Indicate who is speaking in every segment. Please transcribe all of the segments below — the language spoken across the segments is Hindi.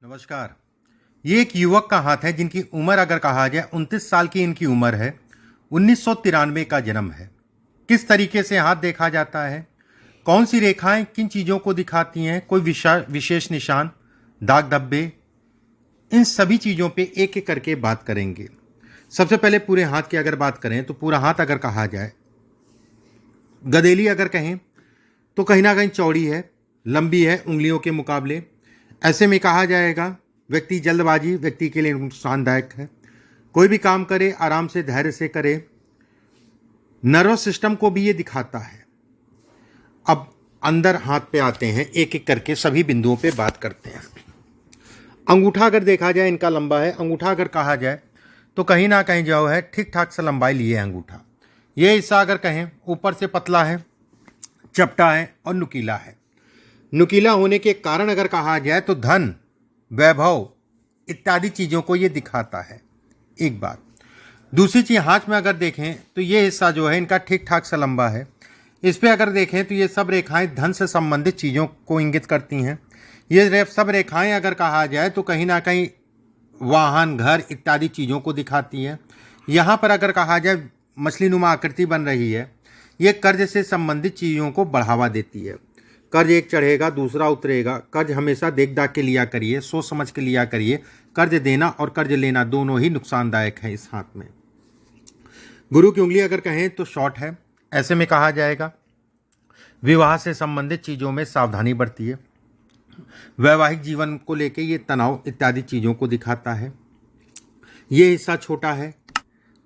Speaker 1: नमस्कार। ये एक युवक का हाथ है जिनकी उम्र अगर कहा जाए 29 साल की इनकी उम्र है। 1993 का जन्म है। किस तरीके से हाथ देखा जाता है, कौन सी रेखाएं किन चीज़ों को दिखाती हैं, कोई विशेष निशान, दाग धब्बे, इन सभी चीज़ों पे एक एक करके बात करेंगे। सबसे पहले पूरे हाथ की अगर बात करें तो पूरा हाथ अगर कहा जाए, गदेली अगर कहें तो कहीं ना कहीं चौड़ी है, लंबी है उंगलियों के मुकाबले। ऐसे में कहा जाएगा व्यक्ति जल्दबाजी व्यक्ति के लिए नुकसानदायक है। कोई भी काम करे आराम से धैर्य से करे। नर्वस सिस्टम को भी ये दिखाता है। अब अंदर हाथ पे आते हैं, एक एक करके सभी बिंदुओं पे बात करते हैं। अंगूठा अगर देखा जाए इनका लंबा है। अंगूठा अगर कहा जाए तो कहीं ना कहीं जो है ठीक ठाक से लंबाई लिए अंगूठा। ये हिस्सा अगर कहें ऊपर से पतला है, चपटा है और नुकीला है। नुकीला होने के कारण अगर कहा जाए तो धन, वैभव इत्यादि चीज़ों को ये दिखाता है। एक बात। दूसरी चीज़, हाथ में अगर देखें तो ये हिस्सा जो है इनका ठीक ठाक सा लंबा है। इस पर अगर देखें तो ये सब रेखाएं धन से संबंधित चीज़ों को इंगित करती हैं। ये सब रेखाएं अगर कहा जाए तो कहीं ना कहीं वाहन, घर इत्यादि चीज़ों को दिखाती हैं। यहाँ पर अगर कहा जाए मछली नुमा आकृति बन रही है, ये कर्ज से संबंधित चीज़ों को बढ़ावा देती है। कर्ज एक चढ़ेगा दूसरा उतरेगा। कर्ज हमेशा देख दाख के लिया करिए, सोच समझ के लिया करिए। कर्ज देना और कर्ज लेना दोनों ही नुकसानदायक है इस हाथ में। गुरु की उंगली अगर कहें तो शॉर्ट है। ऐसे में कहा जाएगा विवाह से संबंधित चीज़ों में सावधानी बरतिए। वैवाहिक जीवन को लेकर ये तनाव इत्यादि चीज़ों को दिखाता है। ये हिस्सा छोटा है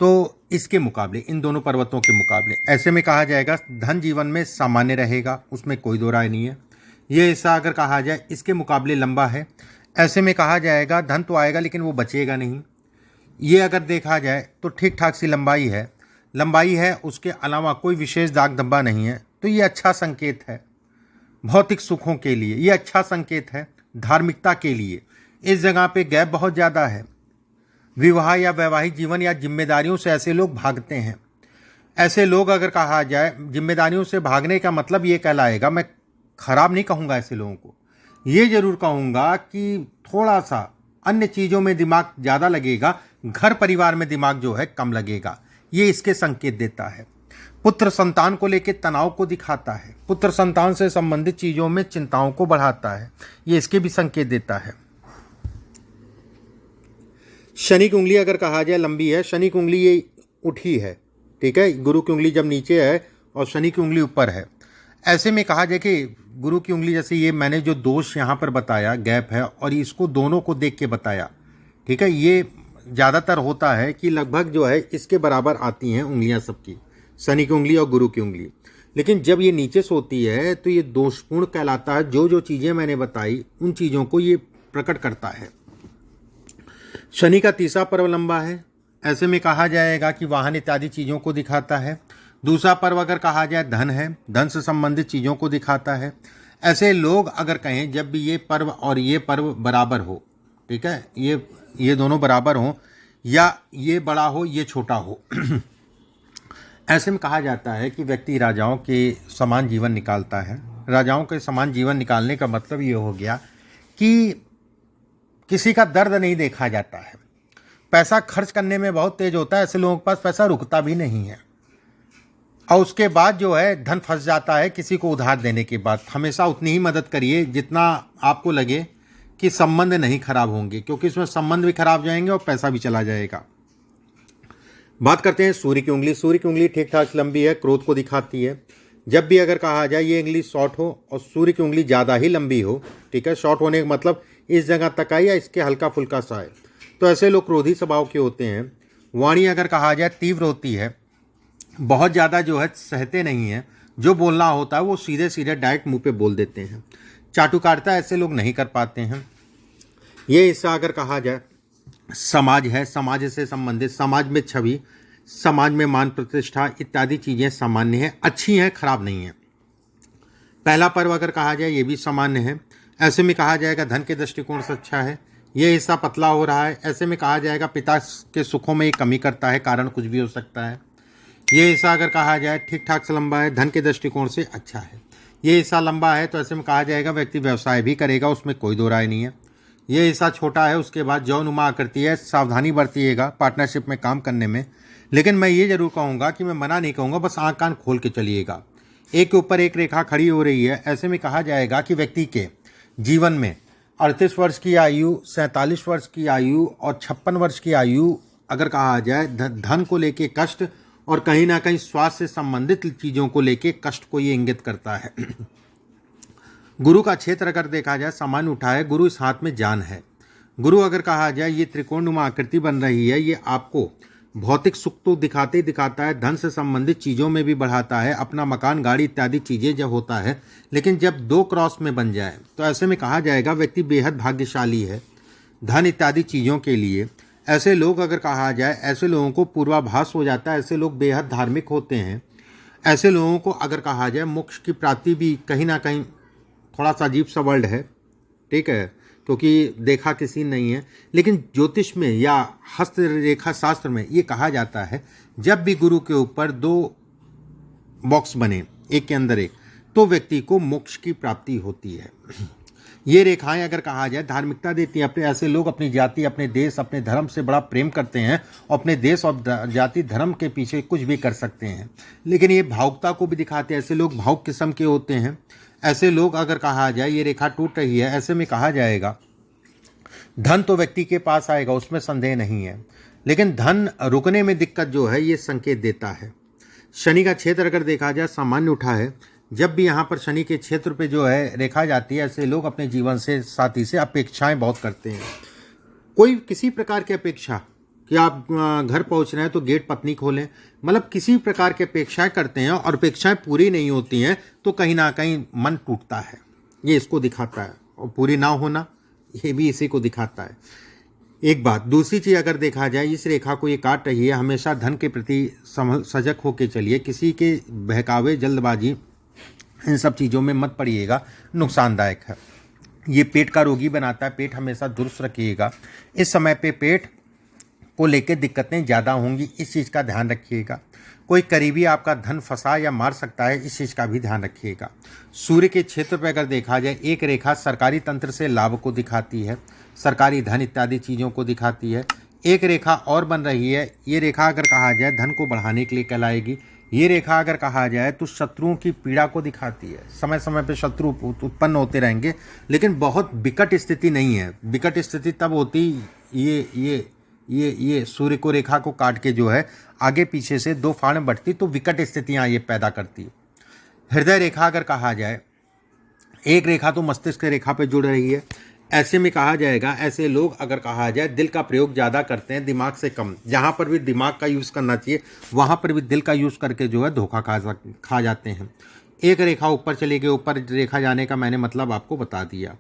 Speaker 1: तो इसके मुकाबले, इन दोनों पर्वतों के मुकाबले, ऐसे में कहा जाएगा धन जीवन में सामान्य रहेगा, उसमें कोई दो राय नहीं है। ये हिस्सा अगर कहा जाए इसके मुकाबले लंबा है। ऐसे में कहा जाएगा धन तो आएगा लेकिन वो बचेगा नहीं। ये अगर देखा जाए तो ठीक ठाक सी लंबाई है, उसके अलावा कोई विशेष दाग धब्बा नहीं है। तो ये अच्छा संकेत है भौतिक सुखों के लिए। ये अच्छा संकेत है धार्मिकता के लिए। इस जगह पे गैप बहुत ज़्यादा है। विवाह या वैवाहिक जीवन या जिम्मेदारियों से ऐसे लोग भागते हैं। ऐसे लोग अगर कहा जाए जिम्मेदारियों से भागने का मतलब ये कहलाएगा, मैं खराब नहीं कहूँगा ऐसे लोगों को, ये जरूर कहूँगा कि थोड़ा सा अन्य चीज़ों में दिमाग ज़्यादा लगेगा, घर परिवार में दिमाग जो है कम लगेगा। ये इसके संकेत देता है। पुत्र संतान को लेकर तनाव को दिखाता है। पुत्र संतान से संबंधित चीज़ों में चिंताओं को बढ़ाता है। ये इसके भी संकेत देता है। शनि की उंगली अगर कहा जाए लंबी है। शनि की उंगली ये उठी है, ठीक है। गुरु की उंगली जब नीचे है और शनि की उंगली ऊपर है। ऐसे में कहा जाए कि गुरु की उंगली, जैसे ये मैंने जो दोष यहाँ पर बताया, गैप है, और इसको दोनों को देख के बताया, ठीक है। ये ज़्यादातर होता है कि लगभग जो है इसके बराबर आती हैं उंगलियाँ सबकी, शनि की उंगली और गुरु की उंगली। लेकिन जब ये नीचे से होती है तो ये दोषपूर्ण कहलाता है। जो जो चीज़ें मैंने बताई उन चीज़ों को ये प्रकट करता है। शनि का तीसरा पर्व लंबा है। ऐसे में कहा जाएगा कि वाहन इत्यादि चीज़ों को दिखाता है। दूसरा पर्व अगर कहा जाए धन है, धन से संबंधित चीज़ों को दिखाता है। ऐसे लोग अगर कहें जब भी ये पर्व और ये पर्व बराबर हो, ठीक है, ये दोनों बराबर हो या ये बड़ा हो ये छोटा हो ऐसे में कहा जाता है कि व्यक्ति राजाओं के समान जीवन निकालता है। राजाओं के समान जीवन निकालने का मतलब ये हो गया कि किसी का दर्द नहीं देखा जाता है। पैसा खर्च करने में बहुत तेज होता है। ऐसे लोगों के पास पैसा रुकता भी नहीं है। और उसके बाद जो है धन फंस जाता है किसी को उधार देने के बाद। हमेशा उतनी ही मदद करिए जितना आपको लगे कि संबंध नहीं खराब होंगे, क्योंकि इसमें संबंध भी खराब जाएंगे और पैसा भी चला जाएगा। बात करते हैं सूर्य की उंगली। सूर्य की उंगली ठीक ठाक लंबी है, क्रोध को दिखाती है। जब भी अगर कहा जाए ये उंगली शॉर्ट हो और सूर्य की उंगली ज़्यादा ही लंबी हो, ठीक है, शॉर्ट होने का मतलब इस जगह तक आई या इसके हल्का फुल्का सा है, तो ऐसे लोग क्रोधी स्वभाव के होते हैं। वाणी अगर कहा जाए तीव्र होती है, बहुत ज़्यादा जो है सहते नहीं हैं। जो बोलना होता है वो सीधे सीधे डायरेक्ट मुंह पे बोल देते हैं। चाटुकारिता ऐसे लोग नहीं कर पाते हैं। ये हिस्सा अगर कहा जाए समाज है, समाज से संबंधित, समाज में छवि, समाज में मान प्रतिष्ठा इत्यादि चीज़ें सामान्य हैं, अच्छी हैं, खराब नहीं हैं। पहला पर्व अगर कहा जाए ये भी सामान्य है। ऐसे में कहा जाएगा धन के दृष्टिकोण से अच्छा है। ये हिस्सा पतला हो रहा है। ऐसे में कहा जाएगा पिता के सुखों में ये कमी करता है, कारण कुछ भी हो सकता है। ये हिस्सा अगर कहा जाए ठीक ठाक से लंबा है, धन के दृष्टिकोण से अच्छा है। ये हिस्सा लंबा है तो ऐसे में कहा जाएगा व्यक्ति व्यवसाय भी करेगा, उसमें कोई दो राय नहीं है। ये हिस्सा छोटा है, उसके बाद जौनुमा आकृति है, सावधानी बरतिएगा पार्टनरशिप में काम करने में। लेकिन मैं ये जरूर कहूँगा कि मैं मना नहीं कहूँगा, बस आँख कान खोल के चलिएगा। एक के ऊपर एक रेखा खड़ी हो रही है, ऐसे में कहा जाएगा कि व्यक्ति के जीवन में 38 वर्ष की आयु, 47 वर्ष की आयु और 56 वर्ष की आयु अगर कहा जाए, धन को लेके कष्ट और कहीं ना कहीं स्वास्थ्य से संबंधित चीज़ों को लेके कष्ट को ये इंगित करता है। गुरु का क्षेत्र अगर देखा जाए सामान्य उठा है, गुरु इस हाथ में जान है। गुरु अगर कहा जाए ये त्रिकोणनुमा आकृति बन रही है, ये आपको भौतिक सुख तो दिखाते ही दिखाता है, धन से संबंधित चीज़ों में भी बढ़ाता है, अपना मकान गाड़ी इत्यादि चीज़ें जब होता है। लेकिन जब दो क्रॉस में बन जाए तो ऐसे में कहा जाएगा व्यक्ति बेहद भाग्यशाली है धन इत्यादि चीज़ों के लिए। ऐसे लोग अगर कहा जाए, ऐसे लोगों को पूर्वाभास हो जाता है, ऐसे लोग बेहद धार्मिक होते हैं। ऐसे लोगों को अगर कहा जाए मोक्ष की प्राप्ति भी कहीं ना कहीं, थोड़ा सा अजीब सा वर्ल्ड है, ठीक है, क्योंकि देखा किसी नहीं है, लेकिन ज्योतिष में या हस्तरेखा शास्त्र में ये कहा जाता है जब भी गुरु के ऊपर दो बॉक्स बने एक के अंदर एक, तो व्यक्ति को मोक्ष की प्राप्ति होती है। ये रेखाएं अगर कहा जाए धार्मिकता देती हैं। अपने ऐसे लोग अपनी जाति, अपने देश, अपने धर्म से बड़ा प्रेम करते हैं और अपने देश और जाति धर्म के पीछे कुछ भी कर सकते हैं। लेकिन ये भावुकता को भी दिखाते हैं, ऐसे लोग भावुक किस्म के होते हैं। ऐसे लोग अगर कहा जाए, ये रेखा टूट रही है, ऐसे में कहा जाएगा धन तो व्यक्ति के पास आएगा, उसमें संदेह नहीं है, लेकिन धन रुकने में दिक्कत जो है ये संकेत देता है। शनि का क्षेत्र अगर देखा जाए सामान्य उठा है, जब भी यहाँ पर शनि के क्षेत्र पे जो है रेखा जाती है, ऐसे लोग अपने जीवन से साथी से अपेक्षाएं बहुत करते हैं। कोई किसी प्रकार की अपेक्षा कि आप घर पहुँच रहे हैं तो गेट पत्नी खोलें, मतलब किसी प्रकार की अपेक्षाएं करते हैं और अपेक्षाएं पूरी नहीं होती हैं तो कहीं ना कहीं मन टूटता है, ये इसको दिखाता है। और पूरी ना होना ये भी इसी को दिखाता है। एक बात। दूसरी चीज़ अगर देखा जाए, इस रेखा को ये काट रही है, हमेशा धन के प्रति सजग होकर चलिए, किसी के बहकावे जल्दबाजी इन सब चीज़ों में मत पड़िएगा, नुकसानदायक है। ये पेट का रोगी बनाता है, पेट हमेशा दुरुस्त रखिएगा। इस समय पे पेट को लेकर दिक्कतें ज़्यादा होंगी, इस चीज़ का ध्यान रखिएगा। कोई करीबी आपका धन फंसा या मार सकता है, इस चीज़ का भी ध्यान रखिएगा। सूर्य के क्षेत्र पर अगर देखा जाए, एक रेखा सरकारी तंत्र से लाभ को दिखाती है, सरकारी धन इत्यादि चीज़ों को दिखाती है। एक रेखा और बन रही है, ये रेखा अगर कहा जाए धन को बढ़ाने के लिए कहलाएगी। ये रेखा अगर कहा जाए तो शत्रुओं की पीड़ा को दिखाती है। समय समय पर शत्रु उत्पन्न होते रहेंगे, लेकिन बहुत विकट स्थिति नहीं है। विकट स्थिति तब होती ये सूर्य को रेखा को काट के जो है आगे पीछे से दो फाड़ बढ़ती, तो विकट स्थितियाँ ये पैदा करती है। हृदय रेखा अगर कहा जाए, एक रेखा तो मस्तिष्क रेखा पे जुड़ रही है। ऐसे में कहा जाएगा, ऐसे लोग अगर कहा जाए दिल का प्रयोग ज़्यादा करते हैं, दिमाग से कम। जहाँ पर भी दिमाग का यूज़ करना चाहिए वहाँ पर भी दिल का यूज़ करके जो है धोखा खा जाते हैं। एक रेखा ऊपर चले गए, ऊपर रेखा जाने का मैंने मतलब आपको बता दिया।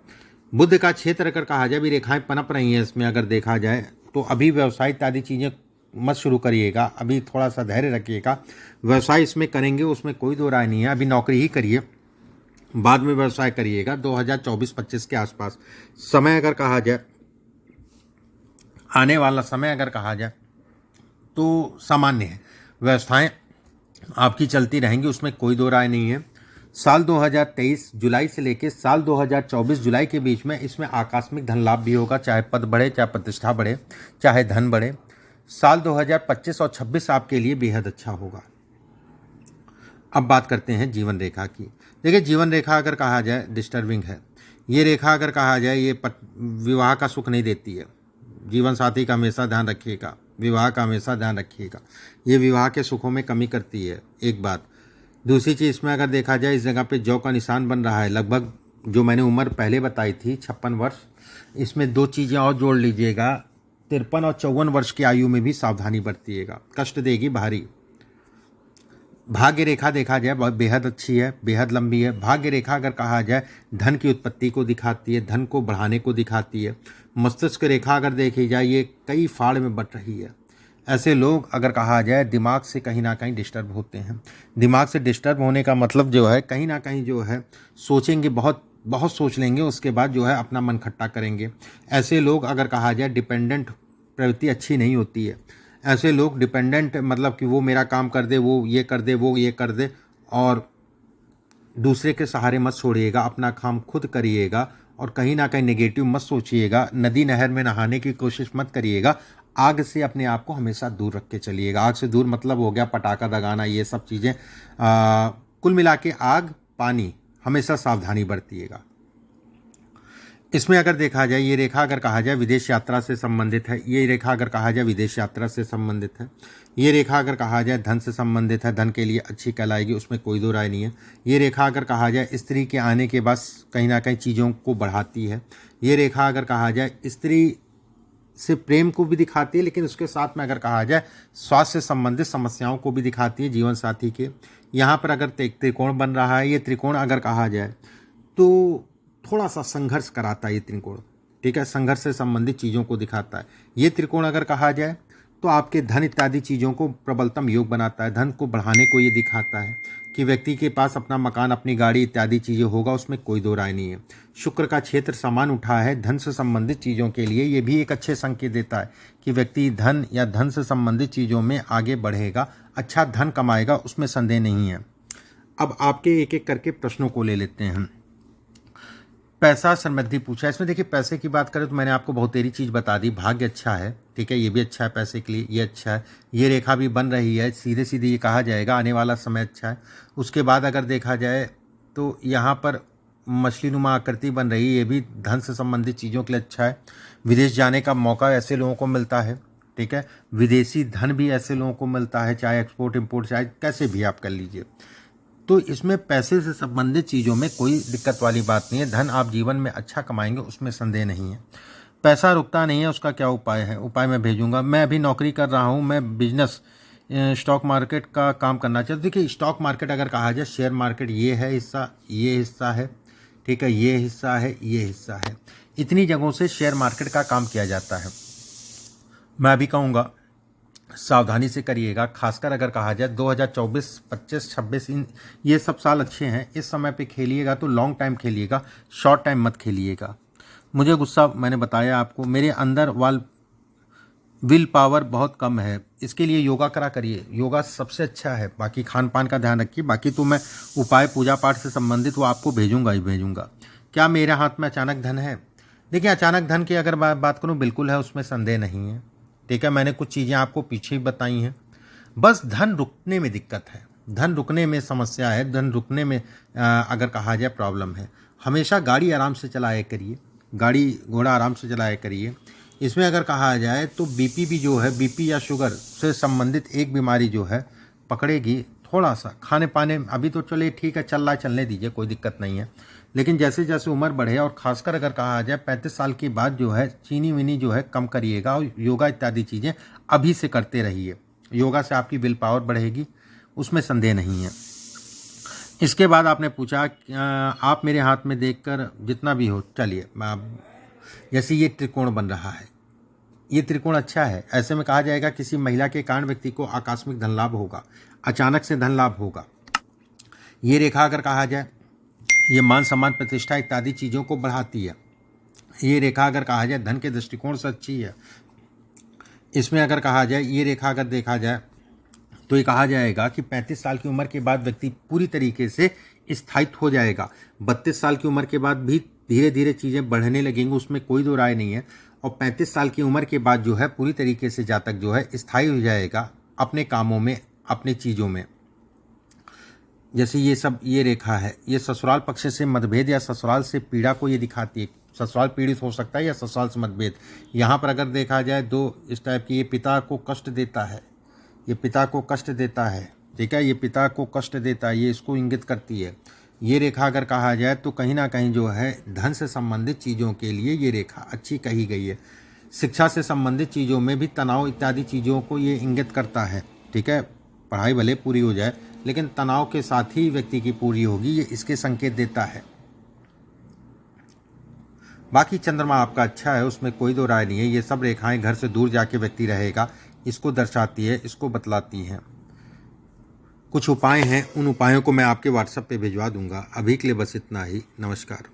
Speaker 1: बुध का क्षेत्र अगर कहा जाए, भी रेखाएं पनप रही हैं इसमें अगर देखा जाए, तो अभी व्यवसाय इत्यादि चीज़ें मत शुरू करिएगा, अभी थोड़ा सा धैर्य रखिएगा। व्यवसाय इसमें करेंगे उसमें कोई दो राय नहीं है, अभी नौकरी ही करिए, बाद में व्यवसाय करिएगा 2024-25 के आसपास। समय अगर कहा जाए, आने वाला समय अगर कहा जाए तो सामान्य है, व्यवस्थाएं आपकी चलती रहेंगी, उसमें कोई दो राय नहीं है। साल 2023 जुलाई से लेकर साल 2024 जुलाई के बीच में इसमें आकस्मिक धन लाभ भी होगा, चाहे पद बढ़े, चाहे प्रतिष्ठा बढ़े, चाहे धन बढ़े। साल 2025 और 26 आपके लिए बेहद अच्छा होगा। अब बात करते हैं जीवन रेखा की। देखिए, जीवन रेखा अगर कहा जाए डिस्टर्बिंग है। ये रेखा अगर कहा जाए ये विवाह का सुख नहीं देती है। जीवन साथी का हमेशा ध्यान रखिएगा, विवाह का हमेशा ध्यान रखिएगा, ये विवाह के सुखों में कमी करती है, एक बात। दूसरी चीज़, इसमें अगर देखा जाए इस जगह पे जौ का निशान बन रहा है, लगभग जो मैंने उम्र पहले बताई थी 56 वर्ष, इसमें दो चीज़ें और जोड़ लीजिएगा, 53 और 54 वर्ष की आयु में भी सावधानी बरतिएगा, कष्ट देगी भारी। भाग्य रेखा देखा जाए बेहद अच्छी है, बेहद लंबी है। भाग्य रेखा अगर कहा जाए धन की उत्पत्ति को दिखाती है, धन को बढ़ाने को दिखाती है। मस्तिष्क रेखा अगर देखी जाए ये कई फाड़ में बट रही है। ऐसे लोग अगर कहा जाए दिमाग से कहीं ना कहीं डिस्टर्ब होते हैं। दिमाग से डिस्टर्ब होने का मतलब जो है कहीं ना कहीं जो है सोचेंगे, बहुत बहुत सोच लेंगे, उसके बाद जो है अपना मन खट्टा करेंगे। ऐसे लोग अगर कहा जाए डिपेंडेंट प्रवृत्ति अच्छी नहीं होती है। ऐसे लोग डिपेंडेंट मतलब कि वो मेरा काम कर दे, वो ये कर दे, वो ये कर दे, और दूसरे के सहारे मत छोड़िएगा, अपना काम खुद करिएगा और कहीं ना कहीं नेगेटिव मत सोचिएगा। नदी नहर में नहाने की कोशिश मत करिएगा। आग से अपने आप को हमेशा दूर रख के चलिएगा। आग से दूर मतलब हो गया पटाखा दगाना, ये सब चीज़ें। कुल मिला के आग, पानी, हमेशा सावधानी बरतिएगा। इसमें अगर देखा जाए, ये रेखा अगर कहा जाए विदेश यात्रा से संबंधित है। ये रेखा अगर कहा जाए विदेश यात्रा से संबंधित है। ये रेखा अगर कहा जाए धन से संबंधित है, धन के लिए अच्छी कहलाएगी, उसमें कोई दो राय नहीं है। ये रेखा अगर कहा जाए स्त्री के आने के बाद कहीं ना कहीं चीज़ों को बढ़ाती है। ये रेखा अगर कहा जाए स्त्री से प्रेम को भी दिखाती है, लेकिन उसके साथ में अगर कहा जाए स्वास्थ्य से संबंधित समस्याओं को भी दिखाती है जीवन साथी के। यहाँ पर अगर त्रिकोण बन रहा है, ये त्रिकोण अगर कहा जाए तो थोड़ा सा संघर्ष कराता है ये त्रिकोण, ठीक है, संघर्ष से संबंधित चीज़ों को दिखाता है। ये त्रिकोण अगर कहा जाए तो आपके धन इत्यादि चीज़ों को प्रबलतम योग बनाता है, धन को बढ़ाने को ये दिखाता है कि व्यक्ति के पास अपना मकान, अपनी गाड़ी इत्यादि चीज़ें होगा, उसमें कोई दो राय नहीं है। शुक्र का क्षेत्र समान उठा है धन से संबंधित चीज़ों के लिए, ये भी एक अच्छे संकेत देता है कि व्यक्ति धन या धन से संबंधित चीज़ों में आगे बढ़ेगा, अच्छा धन कमाएगा, उसमें संदेह नहीं है। अब आपके एक एक करके प्रश्नों को ले लेते हैं। पैसा समृद्धि पूछा, इसमें देखिए पैसे की बात करें तो मैंने आपको बहुत तेरी चीज़ बता दी। भाग्य अच्छा है, ठीक है, ये भी अच्छा है पैसे के लिए, ये अच्छा है। ये रेखा भी बन रही है, सीधे सीधे ये कहा जाएगा आने वाला समय अच्छा है। उसके बाद अगर देखा जाए तो यहाँ पर मछली नुमा आकृति बन रही है, ये भी धन से संबंधित चीज़ों के लिए अच्छा है। विदेश जाने का मौका ऐसे लोगों को मिलता है, ठीक है, विदेशी धन भी ऐसे लोगों को मिलता है, चाहे एक्सपोर्ट इम्पोर्ट, चाहे कैसे भी आप कर लीजिए। तो इसमें पैसे से संबंधित चीज़ों में कोई दिक्कत वाली बात नहीं है। धन आप जीवन में अच्छा कमाएंगे, उसमें संदेह नहीं है। पैसा रुकता नहीं है, उसका क्या उपाय है? उपाय मैं भेजूंगा। मैं अभी नौकरी कर रहा हूँ, मैं बिजनेस स्टॉक मार्केट का काम करना चाहता हूँ। देखिए स्टॉक मार्केट अगर कहा जाए, शेयर मार्केट ये है हिस्सा, ये हिस्सा है, ठीक है, ये हिस्सा है, ये हिस्सा है, इतनी जगहों से शेयर मार्केट का काम किया जाता है। मैं अभी कहूँगा सावधानी से करिएगा, खासकर अगर कहा जाए 2024, 25, 26 ये सब साल अच्छे हैं। इस समय पे खेलिएगा तो लॉन्ग टाइम खेलिएगा, शॉर्ट टाइम मत खेलिएगा। मुझे गुस्सा, मैंने बताया आपको, मेरे अंदर विल पावर बहुत कम है, इसके लिए योगा करा करिए, योगा सबसे अच्छा है। बाकी खान पान का ध्यान रखिए। बाकी तो मैं उपाय पूजा पाठ से संबंधित वो आपको भेजूंगा ही भेजूंगा। क्या मेरे हाथ में अचानक धन है? देखिए अचानक धन की अगर बात करूँ, बिल्कुल है, उसमें संदेह नहीं है, ठीक है। मैंने कुछ चीज़ें आपको पीछे ही बताई हैं। बस धन रुकने में दिक्कत है, धन रुकने में समस्या है, धन रुकने में अगर कहा जाए प्रॉब्लम है। हमेशा गाड़ी आराम से चलाया करिए, गाड़ी घोड़ा आराम से चलाया करिए। इसमें अगर कहा जाए तो बीपी भी जो है, बीपी या शुगर से संबंधित एक बीमारी जो है पकड़ेगी। थोड़ा सा खाने पाने, अभी तो चले ठीक है, चल रहा है, चलने दीजिए, कोई दिक्कत नहीं है। लेकिन जैसे जैसे उम्र बढ़े और खासकर अगर कहा जाए 35 साल के बाद जो है चीनी विनी जो है कम करिएगा और योगा इत्यादि चीज़ें अभी से करते रहिए। योगा से आपकी विल पावर बढ़ेगी, उसमें संदेह नहीं है। इसके बाद आपने पूछा आप मेरे हाथ में देखकर जितना भी हो, चलिए जैसे ये त्रिकोण बन रहा है, ये त्रिकोण अच्छा है। ऐसे में कहा जाएगा किसी महिला के कारण व्यक्ति को आकस्मिक धन लाभ होगा, अचानक से धन लाभ होगा। ये रेखा अगर कहा जाए, ये मान सम्मान प्रतिष्ठा इत्यादि चीज़ों को बढ़ाती है। ये रेखा अगर कहा जाए धन के दृष्टिकोण से अच्छी है। इसमें अगर कहा जाए, ये रेखा अगर देखा जाए तो ये कहा जाएगा कि 35 साल की उम्र के बाद व्यक्ति पूरी तरीके से स्थायित्व हो जाएगा। 32 साल की उम्र के बाद भी धीरे धीरे चीज़ें बढ़ने लगेंगी, उसमें कोई दो राय नहीं है। और 35 साल की उम्र के बाद जो है पूरी तरीके से जातक जो है स्थायी हो जाएगा अपने कामों में, अपनी चीज़ों में। जैसे ये सब, ये रेखा है, ये ससुराल पक्ष से मतभेद या ससुराल से पीड़ा को ये दिखाती है। ससुराल पीड़ित हो सकता है या ससुराल से मतभेद। यहाँ पर अगर देखा जाए दो इस टाइप की, ये पिता को कष्ट देता है, ये पिता को कष्ट देता है, ठीक है, ये पिता को कष्ट देता है, ये इसको इंगित करती है। ये रेखा अगर कहा जाए तो कहीं ना कहीं जो है धन से संबंधित चीज़ों के लिए ये रेखा अच्छी कही गई है। शिक्षा से संबंधित चीज़ों में भी तनाव इत्यादि चीज़ों को ये इंगित करता है, ठीक है। पढ़ाई भले पूरी हो जाए लेकिन तनाव के साथ ही व्यक्ति की पूरी होगी, ये इसके संकेत देता है। बाकी चंद्रमा आपका अच्छा है, उसमें कोई दो राय नहीं है। ये सब रेखाएं घर से दूर जाके व्यक्ति रहेगा, इसको दर्शाती है, इसको बतलाती हैं। कुछ उपाय हैं, उन उपायों को मैं आपके व्हाट्सएप पे भिजवा दूंगा। अभी के लिए बस इतना ही। नमस्कार।